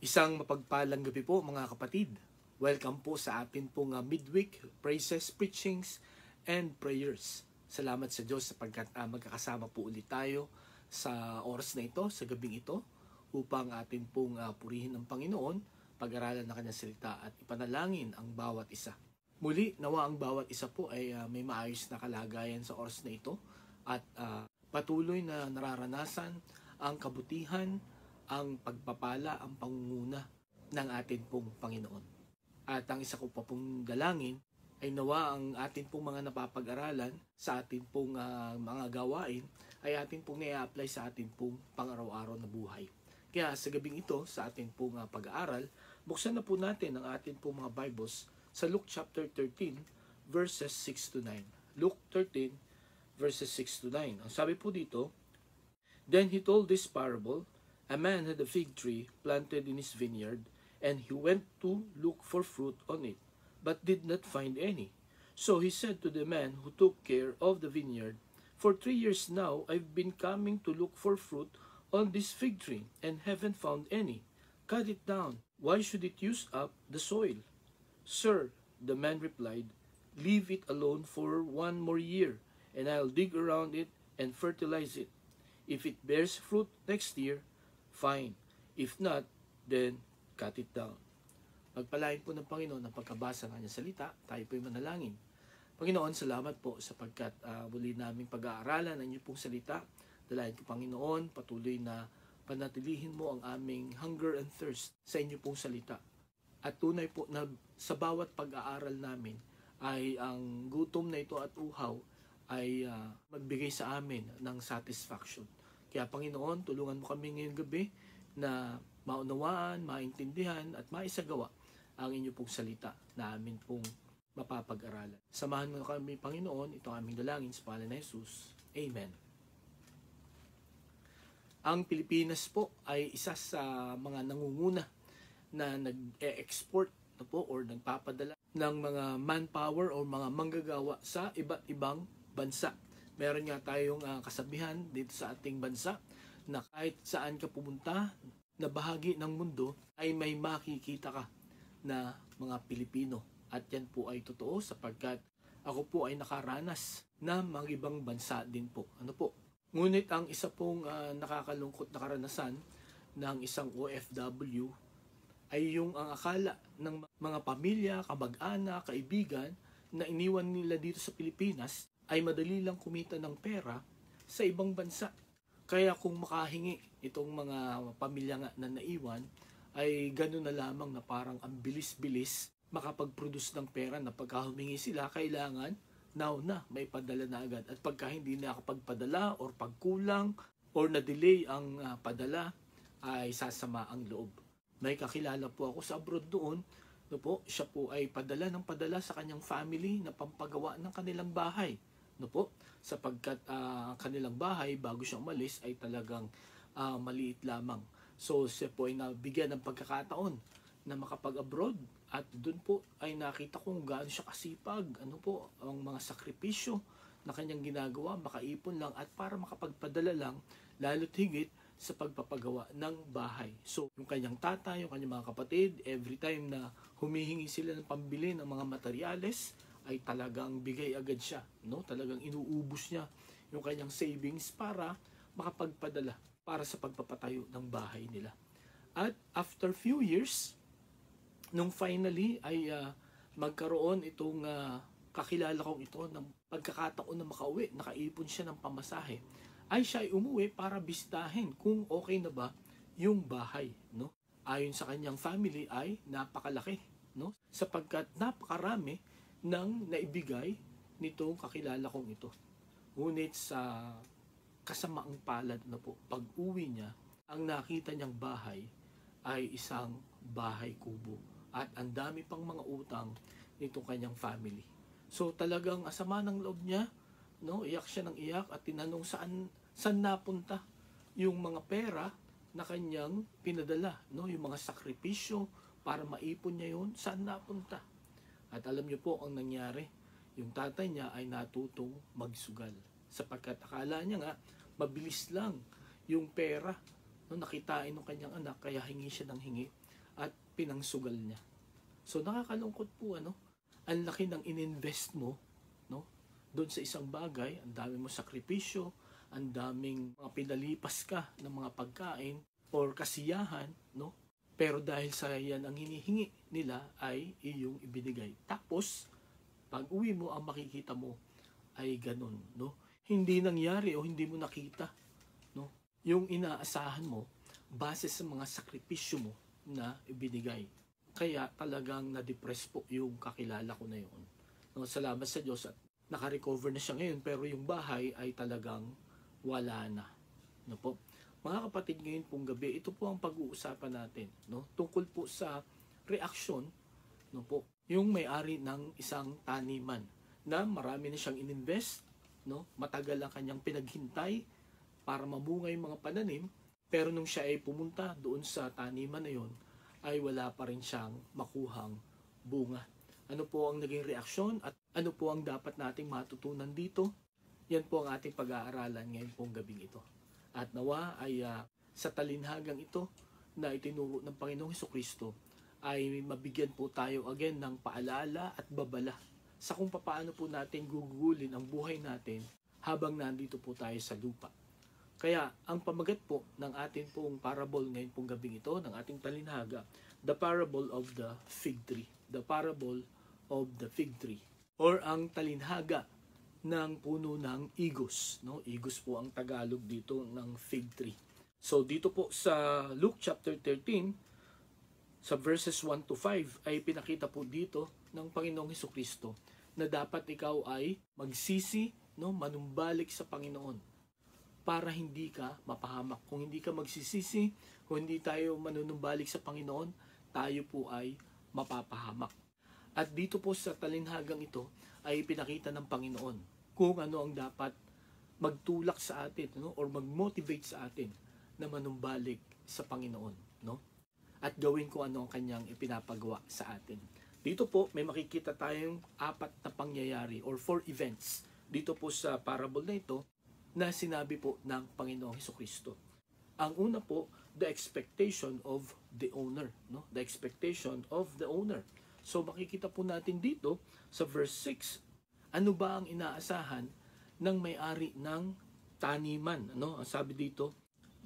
Isang mapagpalang gabi po mga kapatid. Welcome po sa atin pong midweek praises, preachings, and prayers. Salamat sa Diyos sapagkat magkakasama po ulit tayo sa oras na ito, sa gabing ito, upang atin pong purihin ang Panginoon, pag-aralan ng Kanyang salita at ipanalangin ang bawat isa. Muli, nawa ang bawat isa po ay may maayos na kalagayan sa oras na ito at patuloy na nararanasan ang kabutihan, ang pagpapala, ang pangunguna ng atin pong Panginoon. At ang isa ko pa pong dalangin ay nawa ang atin pong mga napapag-aralan sa atin pong mga gawain ay atin pong na-apply sa atin pong pang-araw-araw na buhay. Kaya sa gabing ito, sa atin pong pag-aaral, buksan na po natin ang atin pong mga Bibles sa Luke chapter 13 verses 6 to 9. Luke 13 verses 6 to 9. Ang sabi po dito, "Then he told this parable. A man had a fig tree planted in his vineyard, and he went to look for fruit on it, but did not find any. So he said to the man who took care of the vineyard, 'For 3 years now I've been coming to look for fruit on this fig tree, and haven't found any. Cut it down. Why should it use up the soil?' 'Sir,' the man replied, 'leave it alone for 1 more year, and I'll dig around it and fertilize it. If it bears fruit next year, fine. If not, then cut it down.'" Pagpalain po ng Panginoon ang pagkabasa ng Kanyang salita, tayo po'y manalangin. Panginoon, salamat po sapagkat muli naming pag-aaralan ang inyong pong salita. Dalayan ko, Panginoon, patuloy na panatilihin mo ang aming hunger and thirst sa inyong pong salita. At tunay po na sa bawat pag-aaral namin ay ang gutom na ito at uhaw ay magbigay sa amin ng satisfaction. Kaya Panginoon, tulungan mo kami ngayong gabi na maunawaan, maintindihan at maisagawa ang inyong pong salita na amin pong mapapag-aralan. Samahan mo kami, Panginoon, ito ang aming dalangin sa pangalan ni Jesus. Amen. Ang Pilipinas po ay isa sa mga nangunguna na nag-e-export na po or nagpapadala ng mga manpower o mga manggagawa sa iba't ibang bansa. Meron nga tayong kasabihan dito sa ating bansa na kahit saan ka pumunta na bahagi ng mundo ay may makikita ka na mga Pilipino. At yan po ay totoo sapagkat ako po ay nakaranas na mga ibang bansa din po. Ano po? Ngunit ang isa pong nakakalungkot na karanasan ng isang OFW ay yung ang akala ng mga pamilya, kamag-anak, kaibigan na iniwan nila dito sa Pilipinas ay madali lang kumita ng pera sa ibang bansa. Kaya kung makahingi itong mga pamilya nga na naiwan, ay gano'n na lamang na parang ang bilis-bilis makapag-produce ng pera na pagka humingi sila, kailangan now na may padala na agad. At pagka hindi nakapagpadala or pagkulang or na-delay ang padala, ay sasama ang loob. May kakilala po ako sa abroad doon, no po, siya po ay padala sa kanyang family na pampagawa ng kanilang bahay. No po, sapagkat kanilang bahay bago siya umalis ay talagang maliit lamang. So siya po ay nabigyan ng pagkakataon na makapag-abroad at doon po ay nakita kung gaano siya kasipag, ano po, ang mga sakripisyo na kanyang ginagawa, makaipon lang at para makapagpadala lang, lalo't higit sa pagpapagawa ng bahay. So, yung kanyang tatay, yung kanyang mga kapatid, every time na humihingi sila ng pambili ng mga materyales, ay talagang bigay agad siya, no? Talagang inuubos niya yung kanyang savings para makapagpadala para sa pagpapatayo ng bahay nila. At after few years, nung finally ay magkaroon itong kakilala kong ito ng pagkakataon na makauwi, nakaipon siya ng pamasahe, ay siya ay umuwi para bisitahin kung okay na ba yung bahay, no? Ayon sa kanyang family ay napakalaki, no? Sapagkat napakarami ng naibigay nitong kakilala kong ito. Ngunit sa kasamaang palad na po, pag-uwi niya, ang nakita niyang bahay ay isang bahay kubo at ang dami pang mga utang nitong kanyang family. So talagang asama ng loob niya, no? Iyak siya ng iyak at tinanong saan napunta yung mga pera na kanyang pinadala, no? Yung mga sakripisyo para maipon niya yun, saan napunta? At alam niyo po ang nangyari, yung tatay niya ay natutong magsugal sapagkat akala niya nga mabilis lang yung pera, no? Nakitain ng kanyang anak kaya hingi siya ng hingi at pinangsugal niya. So nakakalungkot po, ano? Ang laki ng ininvest mo, no? Doon sa isang bagay, ang dami mo sakripisyo, ang daming mga pinalipas ka ng mga pagkain or kasiyahan, no? Pero dahil sa yan ang hinihingi nila ay iyong ibinigay. Tapos, pag uwi mo, ang makikita mo ay ganun, no? Hindi nangyari o hindi mo nakita, no? Yung inaasahan mo base sa mga sakripisyo mo na ibinigay. Kaya talagang na-depress po yung kakilala ko na yun. No, salamat sa Diyos at naka-recover na siya ngayon, pero yung bahay ay talagang wala na. No po? Mga kapatid, ngayon pong gabi, ito po ang pag-uusapan natin, no? Tungkol po sa reaksyon, no po, yung may-ari ng isang taniman na marami na siyang ininvest, no? Matagal ang kanyang pinaghintay para mamunga yung mga pananim, pero nung siya ay pumunta doon sa taniman na yon, ay wala pa rin siyang makuhang bunga. Ano po ang naging reaksyon at ano po ang dapat nating matutunan dito? Yan po ang ating pag-aaralan ngayon pong gabing ito. At nawa ay sa talinhagang ito na itinuro ng Panginoong Hesukristo ay mabigyan po tayo again ng paalala at babala sa kung paano po natin gugulin ang buhay natin habang nandito po tayo sa lupa. Kaya ang pamagat po ng ating pong parable ngayon pong gabing ito, ng ating talinhaga, the parable of the fig tree. The parable of the fig tree. Or ang talinhaga ng puno ng igos. No? Igos po ang Tagalog dito ng fig tree. So dito po sa Luke chapter 13, sa verses 1 to 5, ay pinakita po dito ng Panginoong Hesukristo na dapat ikaw ay magsisi, no? Manumbalik sa Panginoon para hindi ka mapahamak. Kung hindi ka magsisisi, kung hindi tayo manunumbalik sa Panginoon, tayo po ay mapapahamak. At dito po sa talinhagang ito ay pinakita ng Panginoon kung ano ang dapat magtulak sa atin, no? Or mag-motivate sa atin na manumbalik sa Panginoon, no? At gawin kung ano ang kanyang ipinapagawa sa atin. Dito po may makikita tayong 4 na pangyayari or 4 events dito po sa parable na ito na sinabi po ng Panginoong Hesukristo. Ang una po, the expectation of the owner, no? The expectation of the owner. So makikita po natin dito sa verse 6, ano ba ang inaasahan ng may-ari ng taniman, no? Ang sabi dito,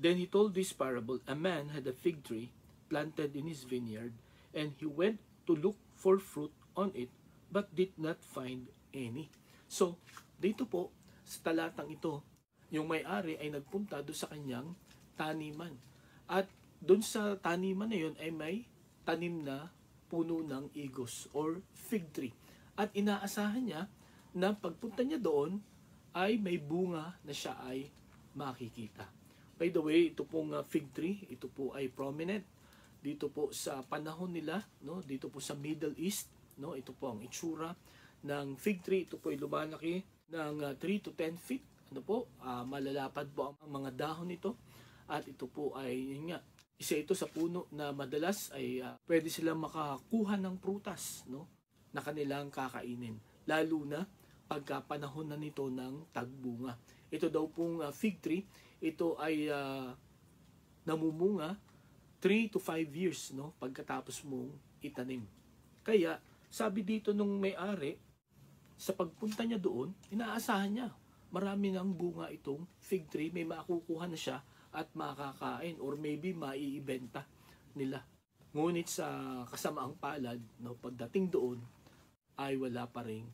then he told this parable, a man had a fig tree planted in his vineyard, and he went to look for fruit on it, but did not find any. So, dito po, sa talatang ito, yung may-ari ay nagpunta doon sa kanyang taniman. At doon sa taniman na yun ay may tanim na puno ng igos or fig tree. At inaasahan niya na pagpunta niya doon ay may bunga na siya ay makikita. By the way, ito pong fig tree, ito po ay prominent dito po sa panahon nila, no? Dito po sa Middle East, no? Ito po ang itsura ng fig tree. Ito po ay lumalaki ng 3 to 10 feet. Ano po? Malalapad po ang mga dahon nito. At ito po ay, yun nga, isa ito sa puno na madalas ay pwede silang makakuha ng prutas, no? Na kanilang kakainin. Lalo na pagka panahon na nito ng tagbunga. Ito daw pong fig tree, ito ay namumunga 3 to 5 years, no, pagkatapos mong itanim. Kaya sabi dito nung may-ari, sa pagpunta niya doon, inaasahan niya marami ng bunga itong fig tree, may makukuha na siya at makakain or maybe maiibenta nila. Ngunit sa kasamaang palad, no, pagdating doon ay wala pa ring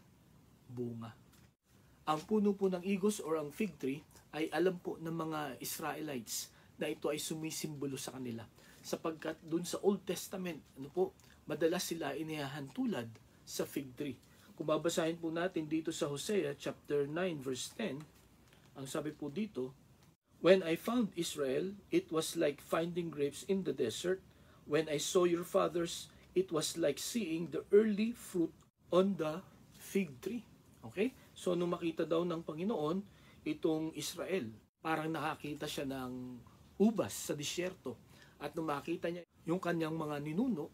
bunga. Ang puno po ng igos or ang fig tree ay alam po ng mga Israelites na ito ay sumisimbolo sa kanila. Sapagkat dun sa Old Testament, ano po, madalas sila inihahantulad sa fig tree. Kung babasahin po natin dito sa Hosea chapter 9 verse 10, ang sabi po dito, when I found Israel, it was like finding grapes in the desert. When I saw your fathers, it was like seeing the early fruit on the fig tree. Okay? So, nung makita daw ng Panginoon, itong Israel, parang nakakita siya ng ubas sa disyerto. At nung makita niya yung kanyang mga ninuno,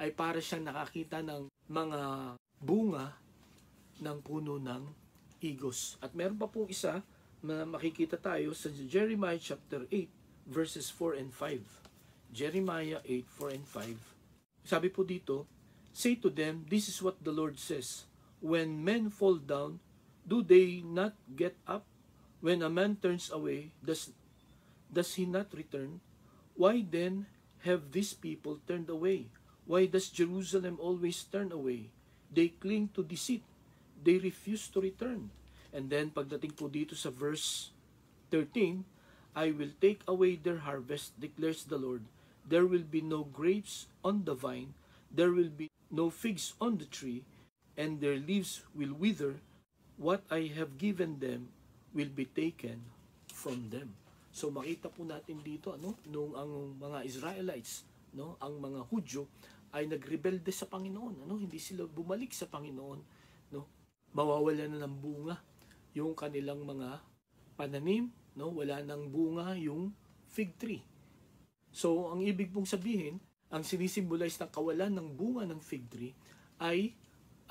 ay para siyang nakakita ng mga bunga ng puno ng igos. At meron pa pong isa na makikita tayo sa Jeremiah chapter 8, verses 4 and 5. Jeremiah 8, 4 and 5. Sabi po dito, say to them, this is what the Lord says, when men fall down, do they not get up? When a man turns away, does he not return? Why then have these people turned away? Why does Jerusalem always turn away? They cling to deceit. They refuse to return. And then pagdating po dito sa verse 13, I will take away their harvest, declares the Lord. There will be no grapes on the vine. There will be no figs on the tree. And their leaves will wither. What I have given them will be taken from them. So makita po natin dito, ano, nung ang mga Israelites, no, ang mga Hudyo ay nagrebelde sa Panginoon, ano, hindi sila bumalik sa Panginoon, no. Mawawala na ng bunga yung kanilang mga pananim, no, wala nang bunga yung fig tree. So ang ibig pong sabihin, ang sinisimbolize ng kawalan ng bunga ng fig tree ay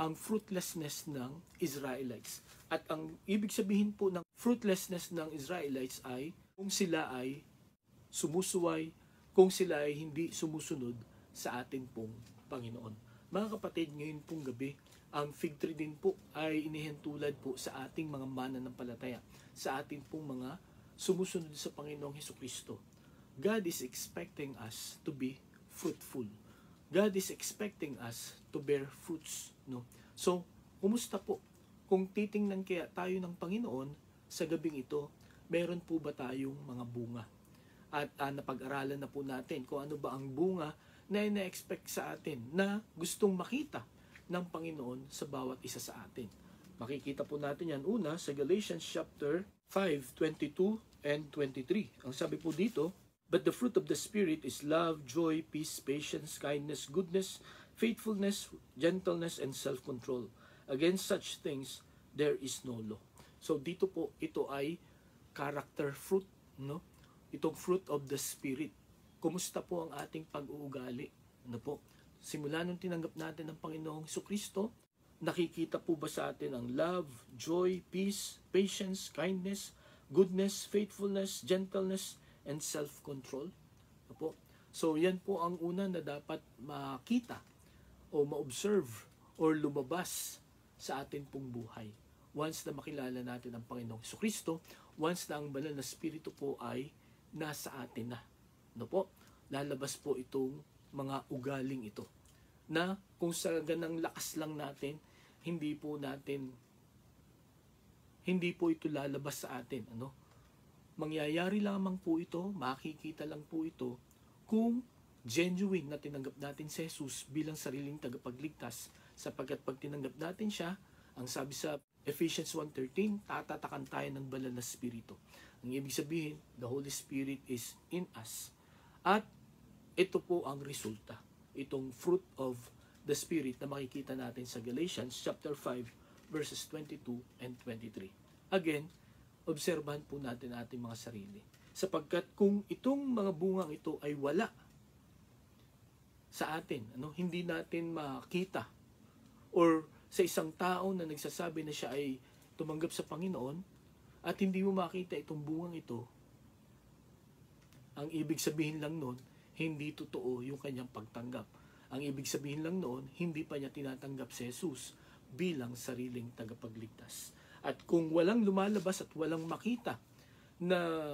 ang fruitlessness ng Israelites. At ang ibig sabihin po ng fruitlessness ng Israelites ay kung sila ay sumusuway, kung sila ay hindi sumusunod sa atin pong Panginoon. Mga kapatid, ngayon pong gabi, ang fig tree din po ay inihintulad po sa ating mga mananampalataya, sa ating pong mga sumusunod sa Panginoong Hesukristo. God is expecting us to be fruitful. God is expecting us to bear fruits, no? So, kumusta po? Kung titingnan kaya tayo ng Panginoon sa gabing ito, meron po ba tayong mga bunga? At napag-aralan na po natin kung ano ba ang bunga na ina-expect sa atin na gustong makita ng Panginoon sa bawat isa sa atin. Makikita po natin yan una sa Galatians chapter 5, 22 and 23. Ang sabi po dito, But the fruit of the Spirit is love, joy, peace, patience, kindness, goodness, faithfulness, gentleness, and self-control. Against such things, there is no law. So dito po, ito ay character fruit, no? Itong fruit of the Spirit. Kumusta po ang ating pag-uugali? Ano po? Simula nung tinanggap natin ang Panginoong Jesucristo, nakikita po ba sa atin ang love, joy, peace, patience, kindness, goodness, faithfulness, gentleness, and self-control? Ano po? So yan po ang una na dapat makita o ma-observe or lumabas sa atin pong buhay. Once na makilala natin ang Panginoong Jesucristo, once na ang banal na Espiritu po ay nasa atin na. No po? Lalabas po itong mga ugaling ito. Na kung sa ganang lakas lang natin, hindi po ito lalabas sa atin. Ano? Mangyayari lamang po ito, makikita lang po ito, kung genuine na tinanggap natin si Jesus bilang sariling tagapagligtas. Sapagkat pag tinanggap natin siya, ang sabi sa Ephesians 1:13, tatatakan tayo ng banal na Espiritu. Ang ibig sabihin, the Holy Spirit is in us. At ito po ang resulta. Itong fruit of the Spirit na makikita natin sa Galatians chapter 5 verses 22 and 23. Again, obserbahan po natin ating mga sarili. Sapagkat kung itong mga bungang ito ay wala sa atin, hindi natin makita, or sa isang tao na nagsasabi na siya ay tumanggap sa Panginoon at hindi mo makita itong bungang ito, ang ibig sabihin lang noon, hindi totoo yung kanyang pagtanggap. Ang ibig sabihin lang noon, hindi pa niya tinatanggap si Jesus bilang sariling tagapagligtas. At kung walang lumalabas at walang makita na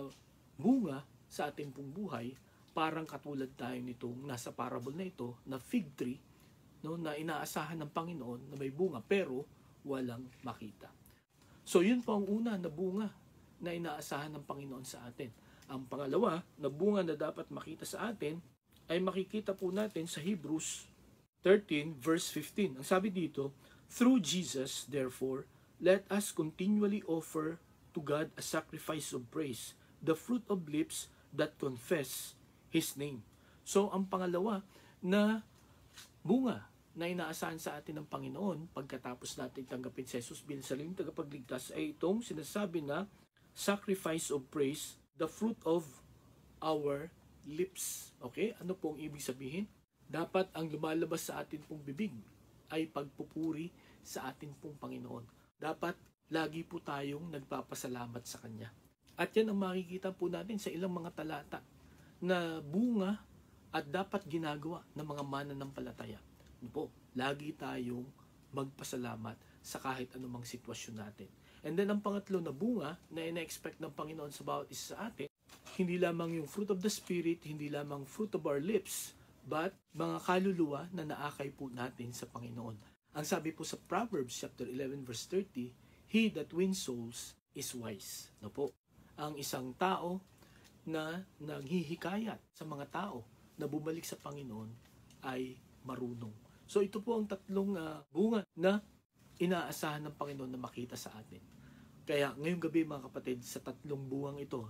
bunga sa ating pong buhay, parang katulad tayo nitong nasa parable na ito, na fig tree, no, na inaasahan ng Panginoon na may bunga pero walang makita. So yun po ang una na bunga na inaasahan ng Panginoon sa atin. Ang pangalawa na bunga na dapat makita sa atin ay makikita po natin sa Hebrews 13 verse 15. Ang sabi dito, through Jesus, therefore, let us continually offer to God a sacrifice of praise, the fruit of lips that confess His name. So ang pangalawa na bunga na inaasahan sa atin ng Panginoon pagkatapos natin tanggapin si Jesus bilang sariling tagapagligtas ay itong sinasabi na sacrifice of praise, the fruit of our lips. Okay? Ano pong ibig sabihin? Dapat ang lumalabas sa atin pong bibig ay pagpupuri sa atin pong Panginoon. Dapat lagi po tayong nagpapasalamat sa Kanya. At yan ang makikita po natin sa ilang mga talata na bunga at dapat ginagawa ng mga mananampalataya. Ano po? Lagi tayong magpasalamat sa kahit anumang sitwasyon natin. And then ang pangatlo na bunga na ina-expect ng Panginoon sa bawat isa sa atin, hindi lamang yung fruit of the Spirit, hindi lamang fruit of our lips, but mga kaluluwa na naakay po natin sa Panginoon. Ang sabi po sa Proverbs chapter 11 verse 30, he that wins souls is wise. No po? Ang isang tao na naghihikayat sa mga tao na bumalik sa Panginoon ay marunong. So ito po ang tatlong bunga na inaasahan ng Panginoon na makita sa atin. Kaya ngayong gabi mga kapatid, sa tatlong buwang ito,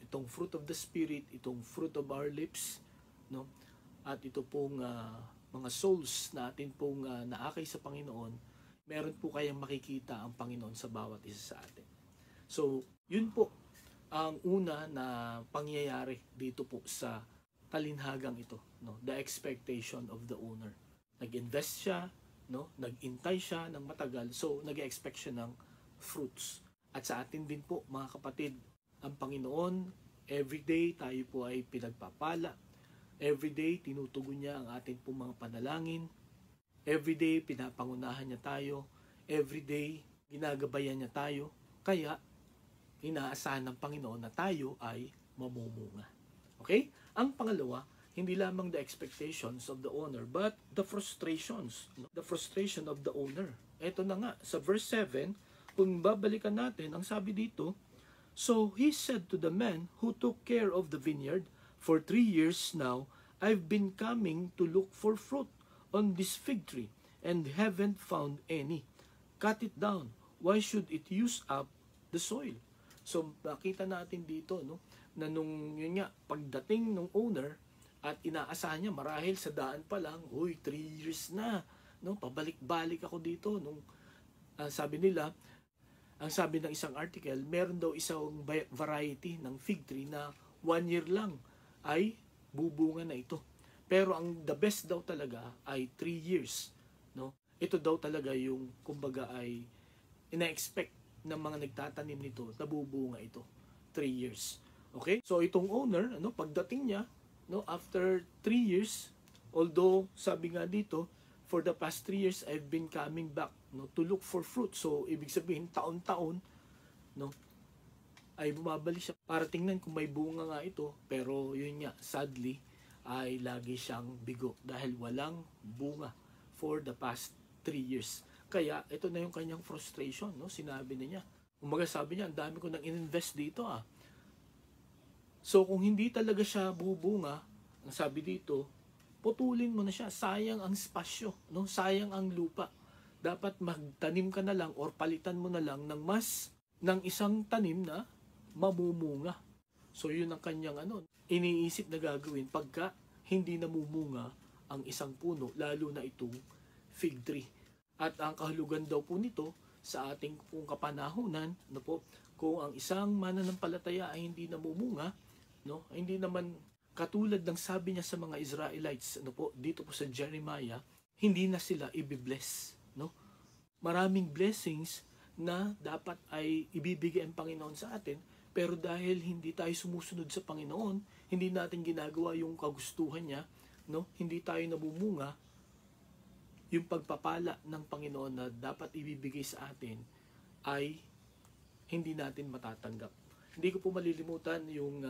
itong fruit of the Spirit, itong fruit of our lips, no? At ito pong mga souls na atin pong naakay sa Panginoon, meron po kayang makikita ang Panginoon sa bawat isa sa atin. So, yun po ang una na pangyayari dito po sa talinhagang ito, no? The expectation of the owner. Nag-invest siya, no? Nag-intay siya ng matagal, so nag-expect siya ng fruits. At sa atin din po, mga kapatid, ang Panginoon, everyday tayo po ay pinagpapala. Everyday, tinutugon niya ang ating po mga panalangin. Everyday, pinapangunahan niya tayo. Everyday, ginagabayan niya tayo. Kaya, inaasahan ng Panginoon na tayo ay mamumunga. Okay? Ang pangalawa, hindi lamang the expectations of the owner, but the frustrations. The frustration of the owner. Ito na nga, sa verse 7, kung babalikan natin, ang sabi dito, so he said to the man who took care of the vineyard, for 3 years now, I've been coming to look for fruit on this fig tree and haven't found any. Cut it down. Why should it use up the soil? So, makita natin dito, no? na nung yun nga, pagdating ng owner at inaasahan niya marahil sa daan pa lang, 3 years na, no? Pabalik-balik ako dito nung sabi nila, ang sabi ng isang article, meron daw isang variety ng fig tree na 1 year lang ay bubunga na ito. Pero ang the best daw talaga ay 3 years, no? Ito daw talaga yung kumbaga ay ina-expect ng mga nagtatanim nito na bubunga ito 3 years. Okay? So itong owner, pagdating niya, after 3 years, although sabi nga dito, for the past 3 years I've been coming back, to look for fruit. So ibig sabihin taon-taon, ay bumabalik siya para tingnan kung may bunga nga ito. Pero yun nga, sadly, ay lagi siyang bigo dahil walang bunga for the past 3 years. Kaya ito na yung kanyang frustration, sinabi niya. Umaga sabi niya, ang dami ko nang ininvest dito So kung hindi talaga siya bubunga, ang sabi dito, putulin mo na siya. Sayang ang spasyo, sayang ang lupa. Dapat magtanim ka na lang or palitan mo na lang ng isang tanim na mamumunga. So yun ang kanyang iniisip na gagawin pagka hindi namumunga ang isang puno, lalo na itong fig tree. At ang kahulugan daw po nito sa ating kapanahunan, kung ang isang mananampalataya ay hindi namumunga, hindi naman katulad ng sabi niya sa mga Israelites, dito po sa Jeremiah, hindi na sila ibibless, Maraming blessings na dapat ay ibibigay ang Panginoon sa atin, pero dahil hindi tayo sumusunod sa Panginoon, hindi natin ginagawa yung kagustuhan niya, hindi tayo namumunga, yung pagpapala ng Panginoon na dapat ibibigay sa atin ay hindi natin matatanggap. Hindi ko po malilimutan yung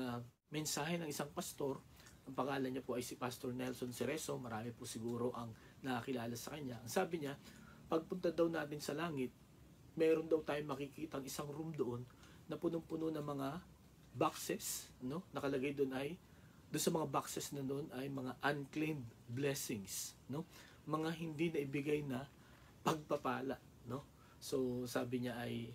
mensahe ng isang pastor. Ang pangalan niya po ay si Pastor Nelson Cerezo. Marami po siguro ang nakakilala sa kanya. Ang sabi niya, pagpunta daw natin sa langit, meron daw tayong makikita ang isang room doon na punong-puno ng mga boxes, nakalagay doon sa mga boxes na doon ay mga unclaimed blessings, mga hindi na ibigay na pagpapala, So sabi niya ay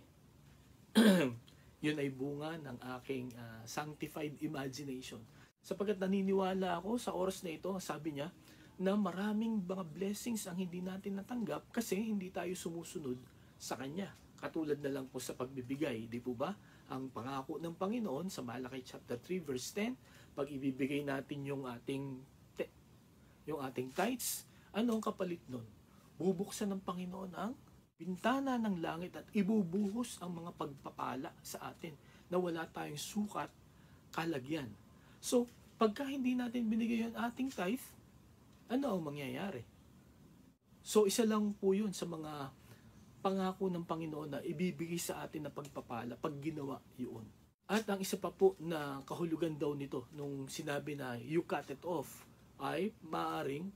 yun ay bunga ng aking sanctified imagination. Sapagkat naniniwala ako sa oras na ito, sabi niya, na maraming mga blessings ang hindi natin natanggap kasi hindi tayo sumusunod sa Kanya. Katulad na lang po sa pagbibigay, di po ba? Ang pangako ng Panginoon sa Malakay chapter 3 verse 10, pag ibibigay natin yung ating tithes, ano ang kapalit nun? Bubuksan ng Panginoon ang bintana ng langit at ibubuhos ang mga pagpapala sa atin na wala tayong sukat, kalagyan. So, pagka hindi natin binigay yung ating tithe, ano ang mangyayari? So, isa lang po yun sa mga pangako ng Panginoon na ibibigay sa atin na pagpapala pag ginawa yun. At ang isa pa po na kahulugan daw nito nung sinabi na you cut it off ay maaring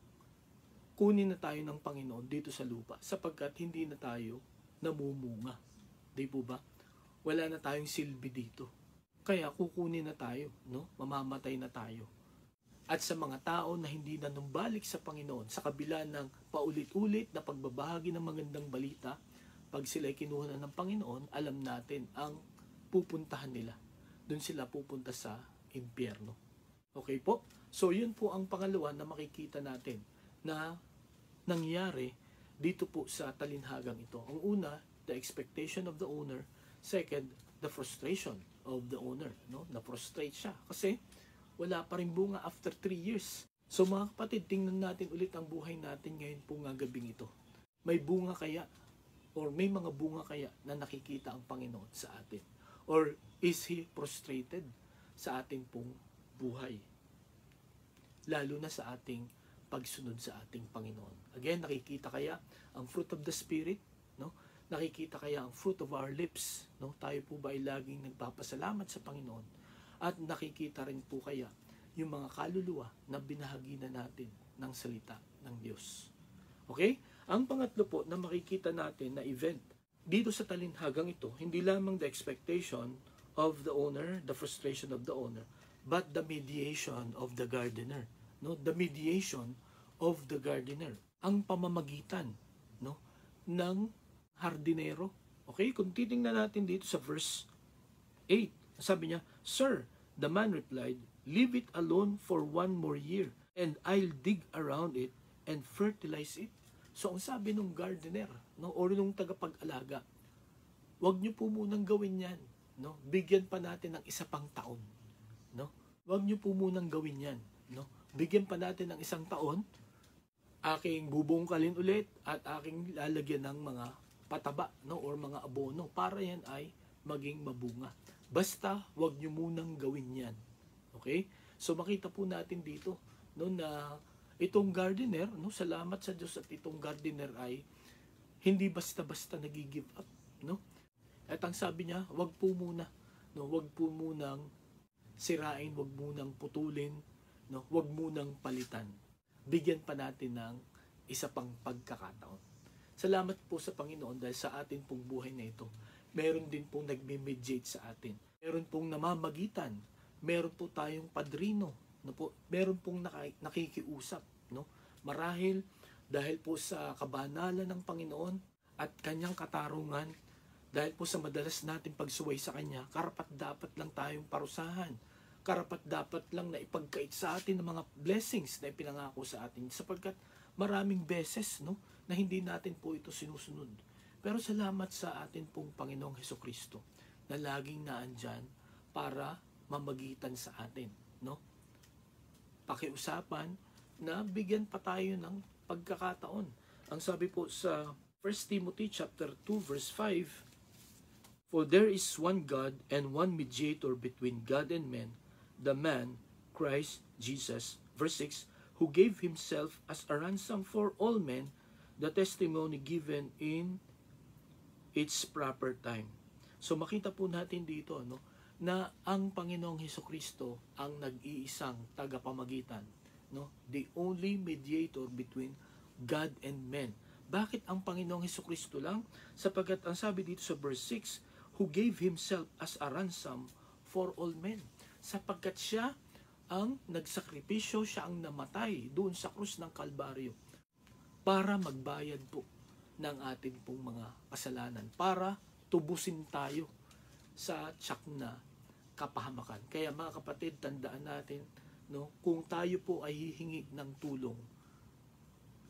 kunin na tayo ng Panginoon dito sa lupa sapagkat hindi na tayo namumunga. Di po ba? Wala na tayong silbi dito. Kaya kukunin na tayo, mamamatay na tayo. At sa mga tao na hindi nanumbalik sa Panginoon, sa kabila ng paulit-ulit na pagbabahagi ng magandang balita, pag sila'y kinuha na ng Panginoon, alam natin ang pupuntahan nila. Doon sila pupunta sa impyerno. Okay po? So yun po ang pangalawa na makikita natin na nangyari dito po sa talinhagang ito. Ang una, the expectation of the owner. Second, the frustration of the owner. Na-frustrate siya kasi wala pa rin bunga after 3 years. So mga kapatid, tingnan natin ulit ang buhay natin ngayon po nga gabing ito. May bunga kaya or may mga bunga kaya na nakikita ang Panginoon sa atin? Or is He frustrated sa ating pong buhay? Lalo na sa ating pagsunod sa ating Panginoon. Again, nakikita kaya ang fruit of the Spirit? Nakikita kaya ang fruit of our lips? Tayo po ba ay laging nagpapasalamat sa Panginoon? At nakikita rin po kaya yung mga kaluluwa na binahagi na natin ng salita ng Diyos. Okay? Ang pangatlo po na makikita natin na event dito sa talinhagang ito, hindi lamang the expectation of the owner, the frustration of the owner, but the mediation of the gardener. The mediation of the gardener. Ang pamamagitan ng hardinero. Okay? Kung titingnan natin dito sa verse 8, sabi niya, Sir, The man replied, "Leave it alone for 1 more year, and I'll dig around it and fertilize it." So ang sabi ng gardener, no, o nung tagapag-alaga, wag niyo po munang gawin yan. No? Bigyan pa natin ng isa pang taon. No? Wag niyo po munang gawin yan. No? Bigyan pa natin ng isang taon, aking bubungkalin ulit at aking lalagyan ng mga pataba, no, or mga abono para yan ay maging mabunga. Basta wag niyo munang gawin yan. Okay? So makita po natin dito, no, na itong gardener, no, salamat sa Diyos at itong gardener ay hindi basta-basta nagi-give up, no? At ang sabi niya, wag po muna, no, wag po munang sirain, wag munang putulin, no, wag munang palitan. Bigyan pa natin ng isa pang pagkakataon. Salamat po sa Panginoon dahil sa atin pong buhay na ito, meron din pong nagme-mediate sa atin. Meron pong namamagitan. Meron po tayong padrino. No po, meron pong nakikiusap. No? Marahil dahil po sa kabanalan ng Panginoon at kanyang katarungan, dahil po sa madalas natin pagsuway sa Kanya, karapat-dapat lang tayong parusahan. Karapat-dapat lang na ipagkait sa atin ng mga blessings na ipinangako sa atin. Sapagkat maraming beses, no, na hindi natin po ito sinusunod. Pero salamat sa atin pong Panginoong Hesukristo na laging naandyan para mamagitan sa atin. No? Pakiusapan na bigyan pa tayo ng pagkakataon. Ang sabi po sa 1 Timothy chapter 2 verse 5, "For there is one God and one mediator between God and men, the man, Christ Jesus," verse 6, "who gave himself as a ransom for all men, the testimony given in its proper time." So makita po natin dito, no, na ang Panginoong Hesukristo ang nag-iisang tagapamagitan, no? The only mediator between God and men. Bakit ang Panginoong Hesukristo lang? Sapagkat ang sabi dito sa verse 6, "who gave himself as a ransom for all men." Sapagkat siya ang nagsakripisyo, siya ang namatay doon sa krus ng Kalbaryo para magbayad po ng ating pong mga kasalanan, para tubusin tayo sa tiyak na kapahamakan. Kaya mga kapatid, tandaan natin, no, kung tayo po ay hihingi ng tulong,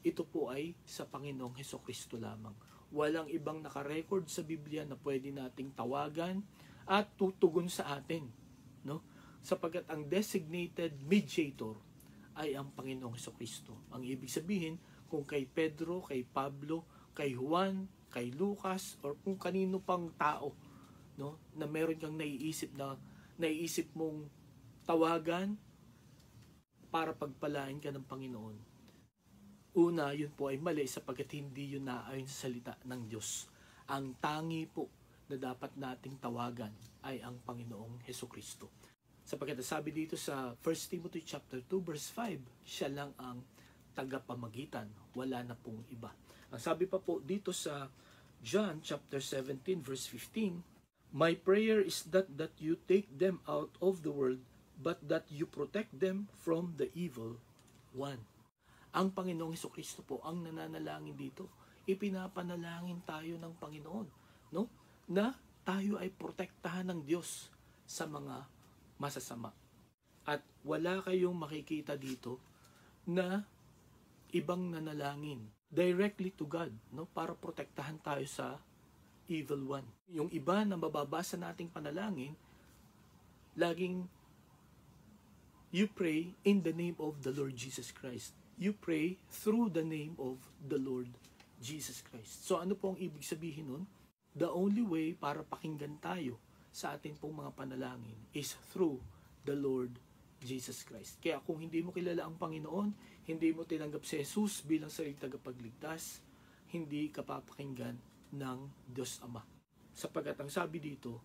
ito po ay sa Panginoong Hesukristo lamang. Walang ibang nakarecord sa Biblia na pwede nating tawagan at tutugon sa atin, no? Sapagkat ang designated mediator ay ang Panginoong Hesukristo. Ang ibig sabihin, kung kay Pedro, kay Pablo, kay Juan, kay Lucas, or kung kanino pang tao, no, na meron kang naiisip mong tawagan para pagpalain ka ng Panginoon, una, yun po ay mali sapagkat hindi yun naayon sa salita ng Diyos. Ang tangi po na dapat nating tawagan ay ang Panginoong Hesukristo. Sapagkat sabi dito sa 1 Timothy chapter 2 verse 5, siya lang ang tagapamagitan, wala na pong iba. Ang sabi pa po dito sa John chapter 17 verse 15, "My prayer is that you take them out of the world, but that you protect them from the evil one." Ang Panginoong Hesukristo po ang nananalangin dito. Ipinapanalangin tayo ng Panginoon, no? Na tayo ay protektahan ng Diyos sa mga masasama. At wala kayong makikita dito na ibang nanalangin directly to God, no, para protektahan tayo sa evil one. Yung iba na mababasa nating panalangin, laging you pray in the name of the Lord Jesus Christ. You pray through the name of the Lord Jesus Christ. So ano po ang ibig sabihin nun? The only way para pakinggan tayo sa ating pong mga panalangin is through the Lord Jesus Christ. Kaya kung hindi mo kilala ang Panginoon, hindi mo tinanggap si Jesus bilang sariling tagapagligtas, hindi ka papakinggan ng Diyos Ama. Sapagkat ang sabi dito,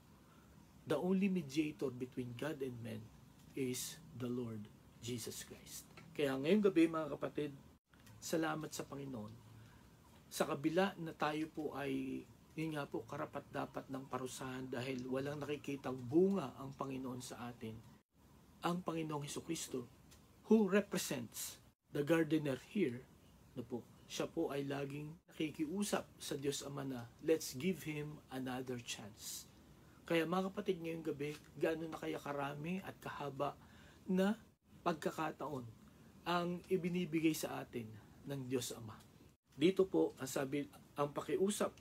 the only mediator between God and men is the Lord Jesus Christ. Kaya ngayong gabi mga kapatid, salamat sa Panginoon. Sa kabila na tayo po ay, yun nga po, karapat-dapat ng parusahan dahil walang nakikitang bunga ang Panginoon sa atin. Ang Panginoong Hesukristo, who represents the gardener here, na po, siya po ay laging nakikiusap sa Diyos Ama na let's give Him another chance. Kaya mga kapatid, ngayong gabi, gaano na kaya karami at kahaba na pagkakataon ang ibinibigay sa atin ng Diyos Ama. Dito po, ang pakiusap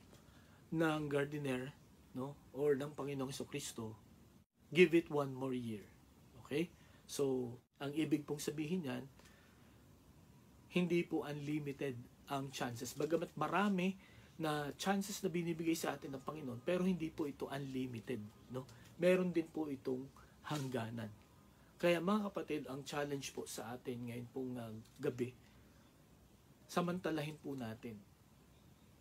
ng gardener, no, or ng Panginoong Jesucristo, give it one more year. Okay? So, ang ibig pong sabihin yan, hindi po unlimited ang chances. Bagamat marami na chances na binibigay sa atin ng Panginoon, pero hindi po ito unlimited, no? Meron din po itong hangganan. Kaya mga kapatid, ang challenge po sa atin ngayon pong gabi, samantalahin po natin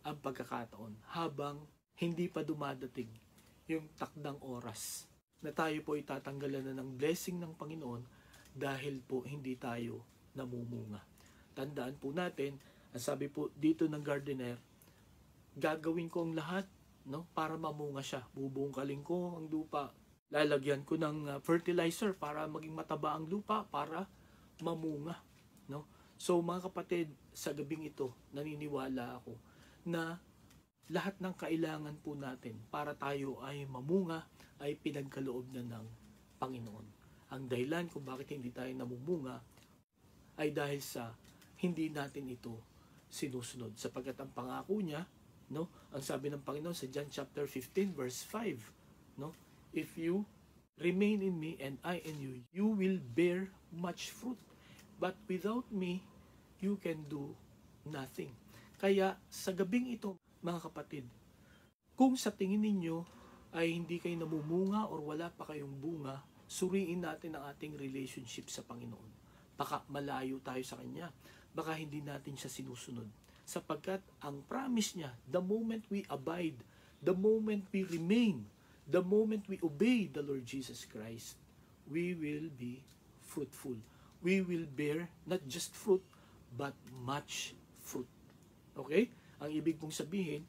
ang pagkakataon habang hindi pa dumadating yung takdang oras na tayo po itatanggalan na ng blessing ng Panginoon dahil po hindi tayo namumunga. Tandaan po natin, ang sabi po dito ng gardener, gagawin ko ang lahat, no, para mamunga siya. Bubungkalin ko ang lupa. Lalagyan ko ng fertilizer para maging mataba ang lupa para mamunga, no? So mga kapatid, sa gabing ito, naniniwala ako na lahat ng kailangan po natin para tayo ay mamunga ay pinagkaloob na ng Panginoon. Ang dahilan kung bakit hindi tayo namumunga ay dahil sa hindi natin ito sinusunod. Sapagkat ang pangako niya, no, ang sabi ng Panginoon sa John chapter 15 verse 5, no, if you remain in me and I in you, you will bear much fruit. But without me, you can do nothing. Kaya sa gabing ito, mga kapatid, kung sa tingin ninyo ay hindi kayo namumunga or wala pa kayong bunga, suriin natin ang ating relationship sa Panginoon. Baka malayo tayo sa Kanya. Baka hindi natin siya sinusunod. Sapagkat ang promise niya, the moment we abide, the moment we remain, the moment we obey the Lord Jesus Christ, we will be fruitful. We will bear not just fruit, but much fruit. Okay? Ang ibig pong sabihin,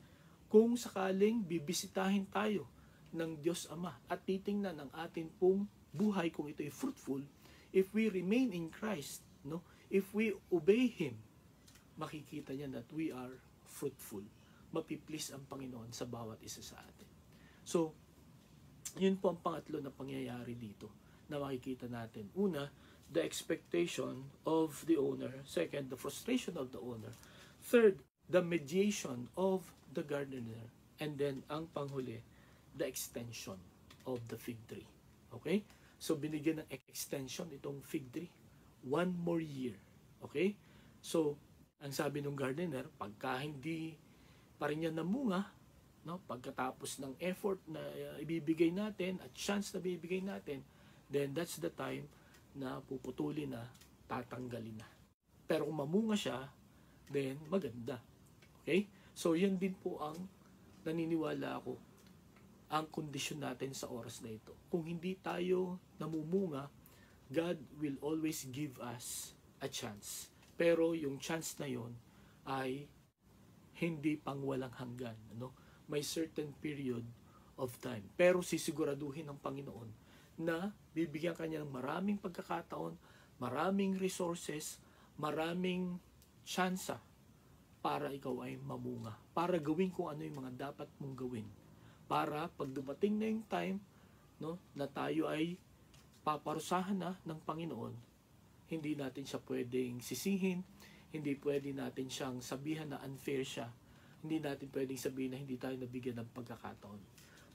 kung sakaling bibisitahin tayo ng Diyos Ama at titingnan ang atin pong buhay kung ito'y fruitful, if we remain in Christ, no, if we obey Him, makikita niya that we are fruitful. Mapiplease ang Panginoon sa bawat isa sa atin. So, yun po ang pangatlo na pangyayari dito na makikita natin. Una, the expectation of the owner. Second, the frustration of the owner. Third, the mediation of the gardener. And then, ang panghuli, the extension of the fig tree. Okay? So, binigyan ng extension itong fig tree. One more year. Okay? So, ang sabi ng gardener, pagka hindi pa rin yan namunga, no, pagkatapos ng effort na ibibigay natin at chance na ibibigay natin, then that's the time na puputulin na, tatanggalin na. Pero kung mamunga siya, then maganda. Okay? So, yan din po ang naniniwala ako, ang kondisyon natin sa oras na ito. Kung hindi tayo namumunga, God will always give us a chance. Pero yung chance na yon ay hindi pang walang hanggan. Ano? May certain period of time. Pero sisiguraduhin ng Panginoon na bibigyan kanya ng maraming pagkakataon, maraming resources, maraming tsansa para ikaw ay mamunga. Para gawin kung ano yung mga dapat mong gawin. Para pag dumating na yung time, no, na tayo ay paparusahan na ng Panginoon, hindi natin siya pwedeng sisihin, hindi pwede natin siyang sabihan na unfair siya, hindi natin pwedeng sabihin na hindi tayo nabigyan ng pagkakataon.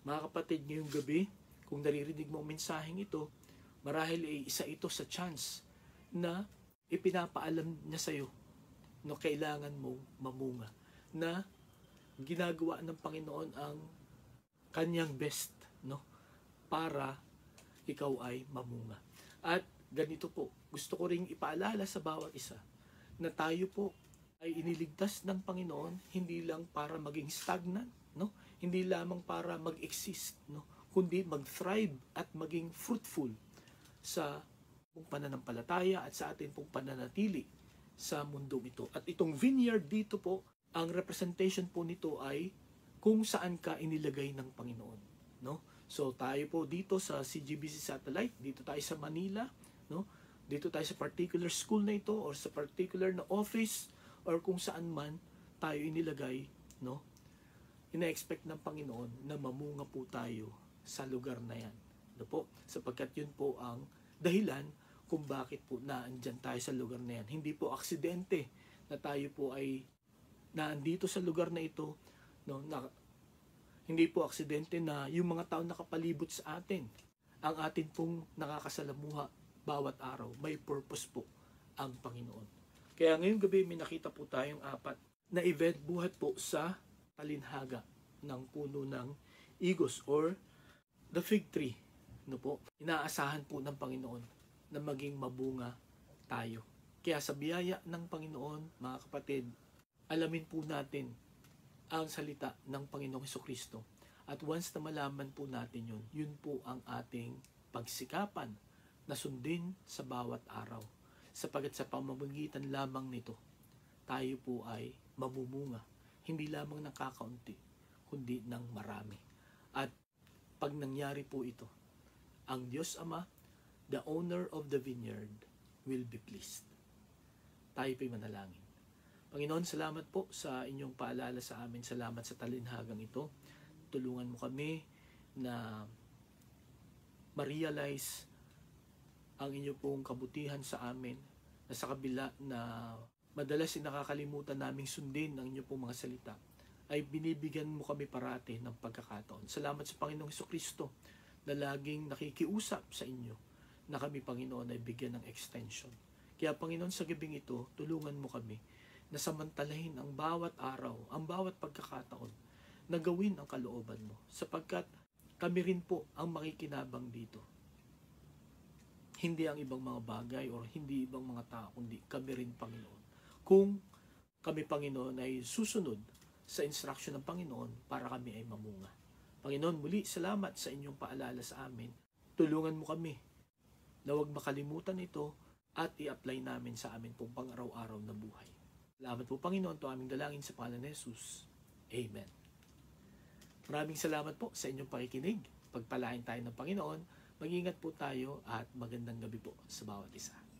Mga kapatid, ngayong gabi, kung naririnig mo ang mensaheng ito, marahil ay isa ito sa chance na ipinapaalam niya sa'yo no, kailangan mong mamunga, na ginagawa ng Panginoon ang kanyang best, no, para ikaw ay mamunga. At ganito po, gusto ko ring ipaalala sa bawat isa na tayo po ay iniligtas ng Panginoon hindi lang para maging stagnant, no? Hindi lamang para mag-exist, no? Kundi mag-thrive at maging fruitful sa pong pananampalataya at sa atin pong pananatili sa mundong ito. At itong vineyard dito po, ang representation po nito ay kung saan ka inilagay ng Panginoon, no? So tayo po dito sa CGBC Satellite, dito tayo sa Manila, no? Dito tayo sa particular school na ito or sa particular na office or kung saan man tayo inilagay, no? Ina-expect ng Panginoon na mamunga po tayo sa lugar na yan. Ano po? Sapagkat yun po ang dahilan kung bakit po naandyan tayo sa lugar na yan. Hindi po aksidente na tayo po ay naandito sa lugar na ito, no, hindi po aksidente na yung mga tao nakapalibot sa atin. Ang atin pong nakakasalamuha bawat araw, may purpose po ang Panginoon. Kaya ngayong gabi may nakita po tayong 4 na event buhat po sa talinhaga ng puno ng igos or the fig tree. No po? Inaasahan po ng Panginoon na maging mabunga tayo. Kaya sa biyaya ng Panginoon, mga kapatid, alamin po natin ang salita ng Panginoong Hesukristo. At once na malaman po natin yun, yun po ang ating pagsikapan na sundin sa bawat araw. Sapagat sa pamamagitan lamang nito, tayo po ay mamumunga. Hindi lamang ng kakaunti, kundi ng marami. At pag nangyari po ito, ang Diyos Ama, the owner of the vineyard, will be pleased. Tayo po'y manalangin. Panginoon, salamat po sa inyong paalala sa amin. Salamat sa talinhagang ito. Tulungan mo kami na ma-realize ang inyo pong kabutihan sa amin, na sa kabila na madalas nakakalimutan naming sundin ang inyo pong mga salita, ay binibigyan mo kami parati ng pagkakataon. Salamat sa Panginoong Hesukristo na laging nakikiusap sa inyo na kami, Panginoon, ay bigyan ng extension. Kaya, Panginoon, sa gabing ito, tulungan mo kami na samantalahin ang bawat araw, ang bawat pagkakataon, na gawin ang kalooban mo. Sapagkat kami rin po ang makikinabang dito. Hindi ang ibang mga bagay o hindi ibang mga tao, kundi kami rin, Panginoon. Kung kami, Panginoon, ay susunod sa instruction ng Panginoon para kami ay mamunga. Panginoon, muli salamat sa inyong paalala sa amin. Tulungan mo kami na huwag makalimutan ito at i-apply namin sa amin pong pang-araw-araw na buhay. Salamat po, Panginoon, ito aming dalangin sa pangalan ni Jesus. Amen. Maraming salamat po sa inyong pakikinig. Pagpalain tayo ng Panginoon, mag-ingat po tayo at magandang gabi po sa bawat isa.